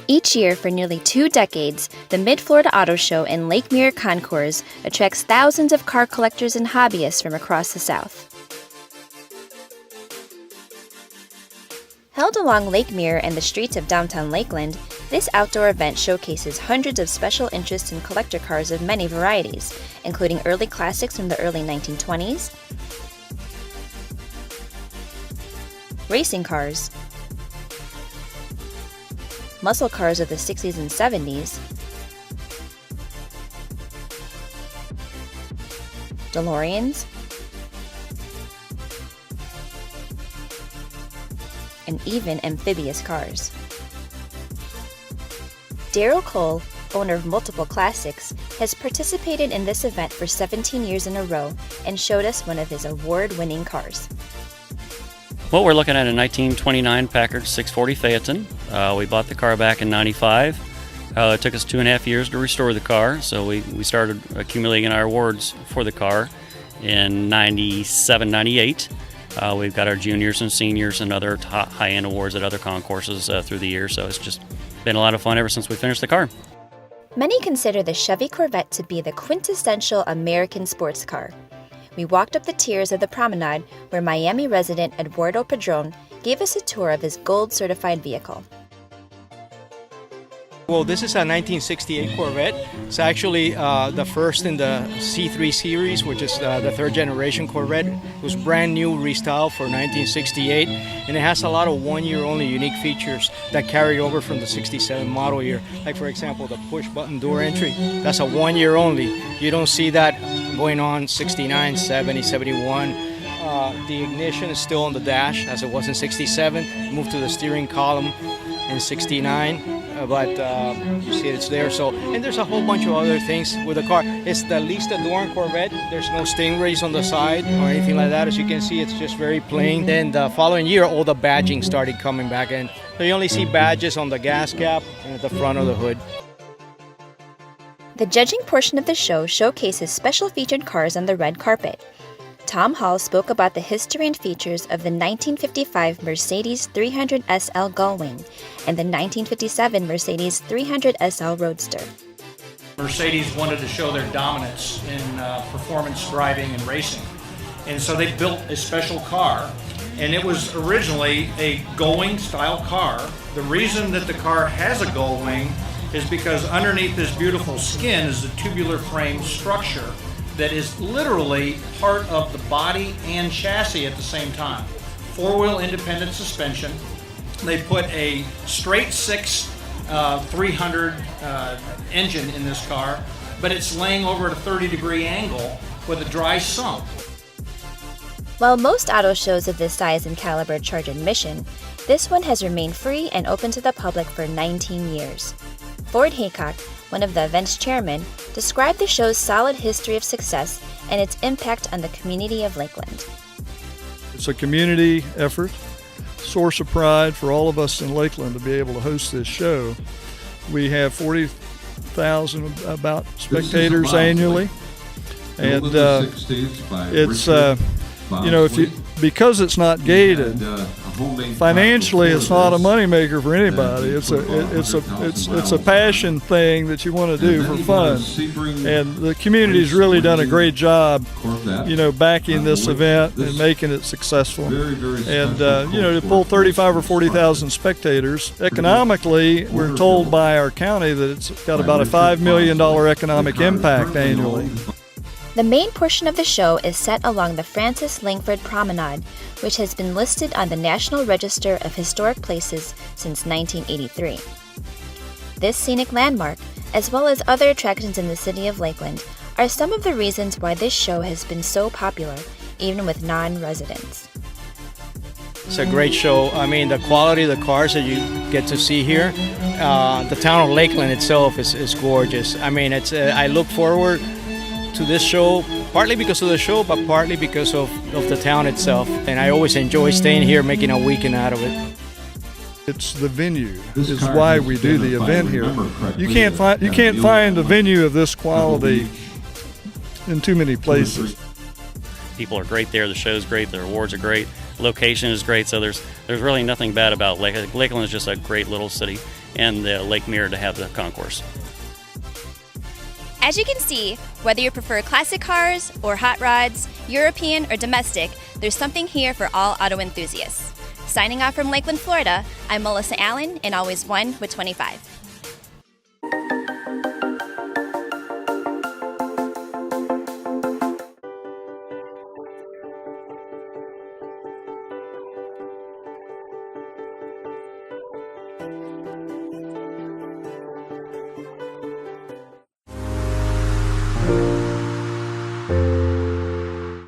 Each year for nearly 2 decades, the Mid-Florida Auto Show in Lake Mirror Concours attracts thousands of car collectors and hobbyists from across the South. Held along Lake Mirror and the streets of downtown Lakeland, this outdoor event showcases hundreds of special interest and collector cars of many varieties, including early classics from the early 1920s, racing cars, muscle cars of the 60s and 70s, DeLoreans, and even amphibious cars. DARREL Cole, owner of multiple classics, has participated in this event for 17 years in a row and showed us one of his award-winning cars. Well, we're looking at a 1929 Packard 640 Phaeton. We bought the car back in '95. It took us 2.5 years to restore the car, so we started accumulating our awards for the car in '97, '98. We've got our juniors and seniors and other high-end awards at other concourses through the year, so it's just been a lot of fun ever since we finished the car. Many consider the Chevy Corvette to be the quintessential American sports car. We walked up the tiers of the promenade where Miami resident EDUARDO PADRON gave us a tour of his gold-certified vehicle. Well, this is a 1968 Corvette. It's actually the first in the C3 series, which is the third generation Corvette. It was brand new, restyled for 1968, and it has a lot of one-year-only unique features that carry over from the 67 model year. Like, for example, the push-button door entry. That's a one-year only. You don't see that going on 69, 70, 71. The ignition is still on the dash, as it was in 67. Moved to the steering column in 69. But you see it's there. So, and there's a whole bunch of other things with the car. It's the least adorned Corvette. There's no stingrays on the side or anything like that. As you can see, it's just very plain. Then the following year, all the badging started coming back in. So you only see badges on the gas cap and at the front of the hood. The judging portion of the show showcases special featured cars on the red carpet. Tom Hall spoke about the history and features of the 1955 Mercedes 300 SL Gullwing and the 1957 Mercedes 300 SL Roadster. Mercedes wanted to show their dominance in performance driving and racing, and so they built a special car, and it was originally a Gullwing style car. The reason that the car has a Gullwing is because underneath this beautiful skin is the tubular frame structure that is literally part of the body and chassis at the same time. Four-wheel independent suspension. They put a straight 6 300 engine in this car, but it's laying over at a 30-degree angle with a dry sump. While most auto shows of this size and caliber charge admission, this one has remained free and open to the public for 19 years. Ford HEACOCK, one of the event's chairmen, described the show's solid history of success and its impact on the community of Lakeland. It's a community effort, source of pride for all of us in Lakeland to be able to host this show. We have 40,000 about spectators annually, and it's you know, because it's not gated, financially it's not a moneymaker for anybody. It's a passion thing that you want to do for fun, and the community's really done a great job, you know, backing this event and making it successful. And you know, to pull 35 or 40,000 spectators, economically, we're told by our county that it's got about a $5 million economic impact annually. The main portion of the show is set along the Francis Langford Promenade, which has been listed on the National Register of Historic Places since 1983. This scenic landmark, as well as other attractions in the city of Lakeland, are some of the reasons why this show has been so popular, even with non-residents. It's a great show. I mean, the quality of the cars that you get to see here, the town of Lakeland itself is gorgeous. I mean, it's I look forward to this show, partly because of the show, but partly because of the town itself. And I always enjoy staying here, making a weekend out of it. It's the venue is why we do the event here. You can't find a venue of this quality in too many places. People are great there. The show's great. The awards are great. Location is great. So there's really nothing bad about Lakeland. Lakeland is just a great little city, and the Lake Mirror to have the concourse. As you can see, whether you prefer classic cars or hot rods, European or domestic, there's something here for all auto enthusiasts. Signing off from Lakeland, Florida, I'm Melissa Allen, and always one with 25.